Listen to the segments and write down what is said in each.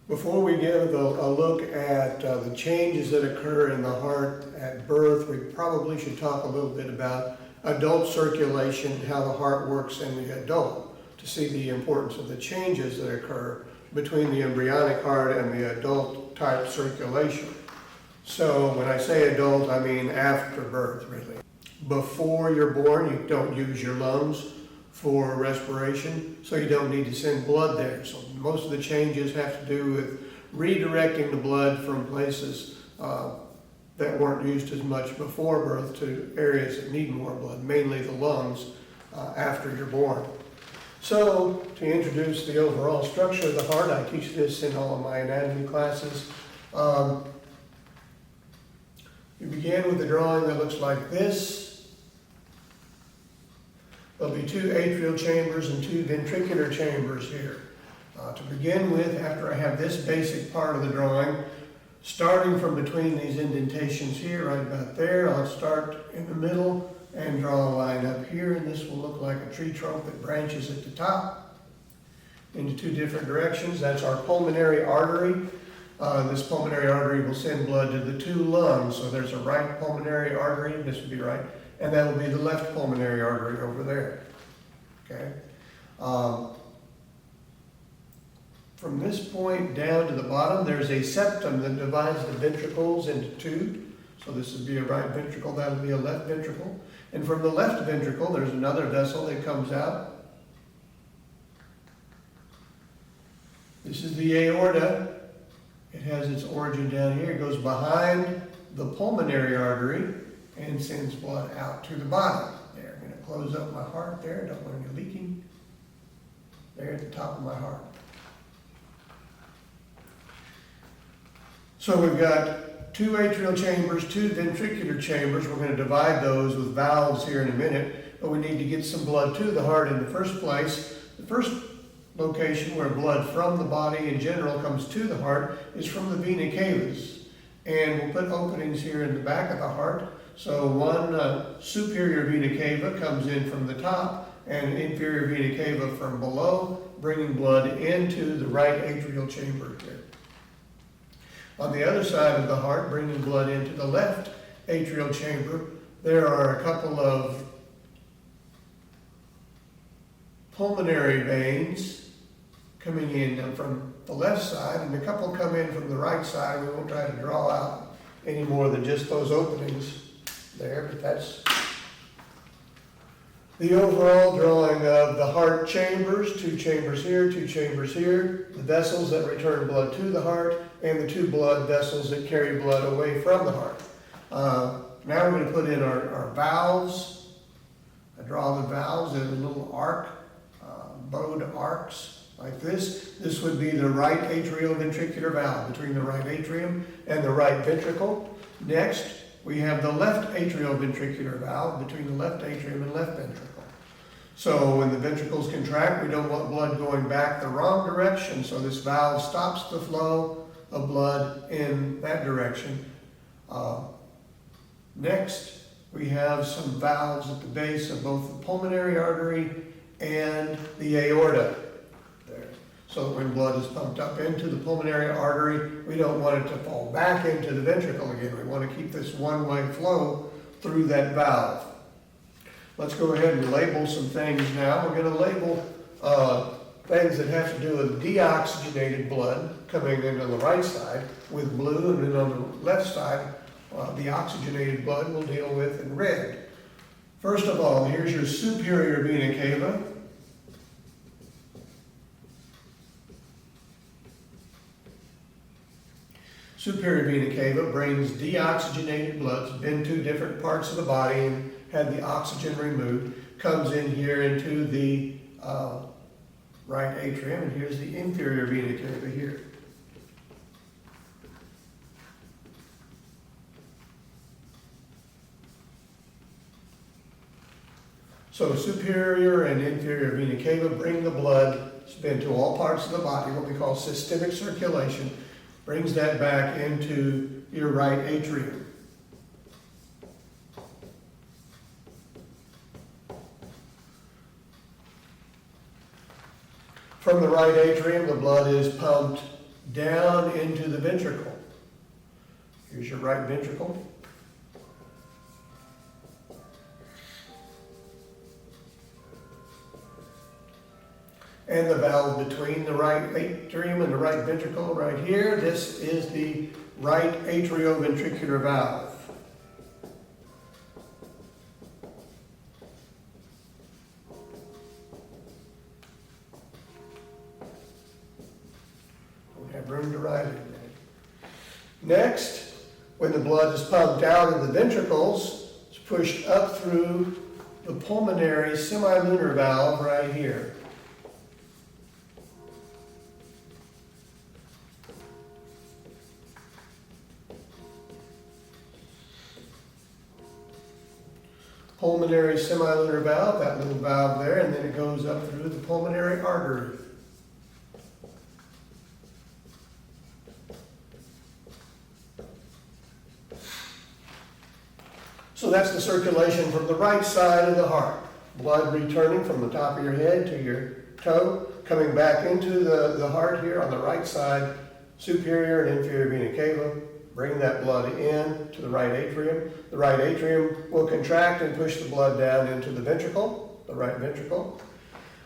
Before we give a look at the changes that occur in the heart at birth, we probably should talk a little bit about adult circulation, how the heart works in the adult, to see the importance of the changes that occur between the embryonic heart and the adult type circulation. So when I say adult, I mean after birth, really. Before you're born, you don't use your lungs for respiration, so you don't need to send blood there. So most of the changes have to do with redirecting the blood from places that weren't used as much before birth to areas that need more blood, mainly the lungs after you're born. So to introduce the overall structure of the heart, I teach this in all of my anatomy classes. You begin with a drawing that looks like this. There'll be 2 atrial chambers and 2 ventricular chambers here. To begin with, after I have this basic part of the drawing, starting from between these indentations here, right about there, I'll start in the middle and draw a line up here, and this will look like a tree trunk that branches at the top into 2 different directions. That's our pulmonary artery. This pulmonary artery will send blood to the 2 lungs. So there's a right pulmonary artery, this would be right, and that will be the left pulmonary artery over there. Okay. From this point down to the bottom, there's a septum that divides the ventricles into 2. So this would be a right ventricle, that would be a left ventricle. And from the left ventricle, there's another vessel that comes out. This is the aorta. It has its origin down here. It goes behind the pulmonary artery and sends blood out to the bottom. There, I'm going to close up my heart there. Don't want any leaking. There at the top of my heart. So we've got 2 atrial chambers, 2 ventricular chambers. We're going to divide those with valves here in a minute, but we need to get some blood to the heart in the first place. The first location where blood from the body in general comes to the heart is from the vena cavas. And we'll put openings here in the back of the heart. So one superior vena cava comes in from the top and inferior vena cava from below, bringing blood into the right atrial chamber here. On the other side of the heart, bringing blood into the left atrial chamber, there are a couple of pulmonary veins coming in from the left side, and a couple come in from the right side. We won't try to draw out any more than just those openings there, but that's the overall drawing of the heart chambers. 2 chambers here, 2 chambers here, the vessels that return blood to the heart, and the 2 blood vessels that carry blood away from the heart. Now we're going to put in our valves. I draw the valves in a little arc, bowed arcs like this. This would be the right atrioventricular valve between the right atrium and the right ventricle. Next, we have the left atrioventricular valve between the left atrium and left ventricle. So when the ventricles contract, we don't want blood going back the wrong direction, so this valve stops the flow of blood in that direction. Next, we have some valves at the base of both the pulmonary artery and the aorta there. So that when blood is pumped up into the pulmonary artery, we don't want it to fall back into the ventricle again. We want to keep this one-way flow through that valve. Let's go ahead and label some things now. We're going to label things that have to do with deoxygenated blood coming in on the right side with blue, and then on the left side, the oxygenated blood we'll deal with in red. First of all, here's your superior vena cava. Superior vena cava brings deoxygenated blood. It's been to different parts of the body and had the oxygen removed. Comes in here into the right atrium, and here's the inferior vena cava here. So superior and inferior vena cava bring the blood, it's been to all parts of the body, what we call systemic circulation, brings that back into your right atrium. From the right atrium, the blood is pumped down into the ventricle. Here's your right ventricle. And the valve between the right atrium and the right ventricle right here, this is the right atrioventricular valve. Don't have room to write it. Next, when the blood is pumped out of the ventricles, it's pushed up through the pulmonary semilunar valve right here. Pulmonary semilunar valve, that little valve there, and then it goes up through the pulmonary artery. So that's the circulation from the right side of the heart. Blood returning from the top of your head to your toe, coming back into the heart here on the right side, superior and inferior vena cava. Bring that blood in to the right atrium. The right atrium will contract and push the blood down into the ventricle, the right ventricle.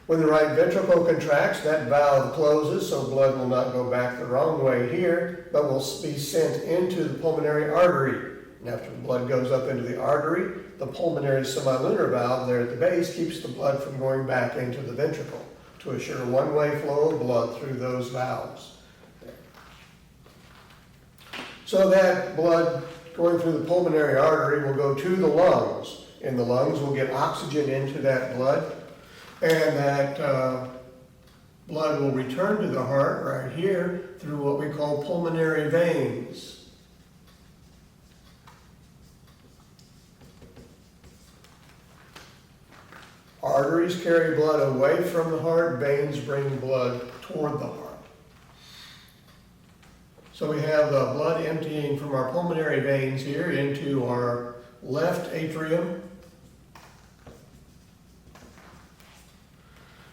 When the right ventricle contracts, that valve closes, so blood will not go back the wrong way here, but will be sent into the pulmonary artery. And after the blood goes up into the artery, the pulmonary semilunar valve there at the base keeps the blood from going back into the ventricle to assure one-way flow of blood through those valves. So that blood going through the pulmonary artery will go to the lungs. And the lungs will get oxygen into that blood. And that blood will return to the heart right here through what we call pulmonary veins. Arteries carry blood away from the heart. Veins bring blood toward the heart. So we have the blood emptying from our pulmonary veins here into our left atrium.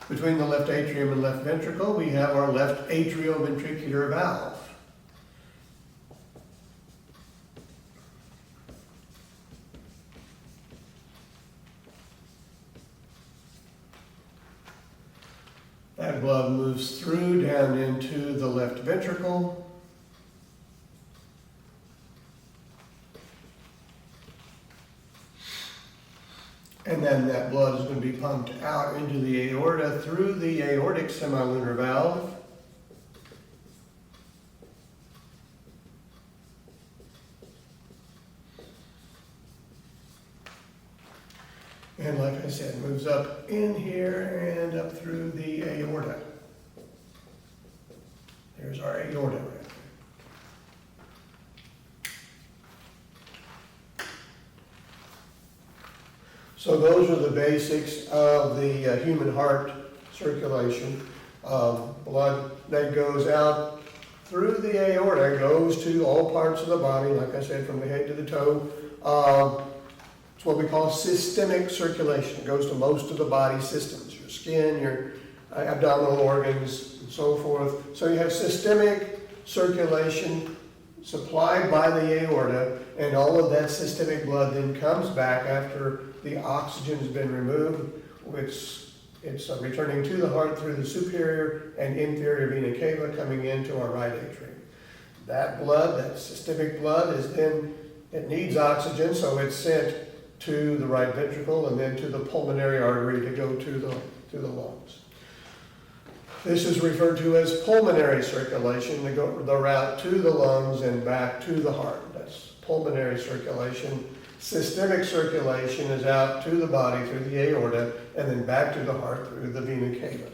Between the left atrium and left ventricle, we have our left atrioventricular valve. That blood moves through down into the left ventricle. And then that blood is going to be pumped out into the aorta through the aortic semilunar valve. And like I said, moves up in here and up through the aorta. There's our aorta right there. So those are the basics of the human heart circulation. Blood that goes out through the aorta goes to all parts of the body, like I said, from the head to the toe. It's what we call systemic circulation. It goes to most of the body systems, your skin, your abdominal organs, and so forth. So you have systemic circulation supplied by the aorta, and all of that systemic blood then comes back after the oxygen has been removed, which it's returning to the heart through the superior and inferior vena cava coming into our right atrium. That blood, that systemic blood, is then, it needs oxygen, so it's sent to the right ventricle and then to the pulmonary artery to go to the lungs. This is referred to as pulmonary circulation, the route to the lungs and back to the heart. That's pulmonary circulation. Systemic circulation is out to the body through the aorta and then back to the heart through the vena cava.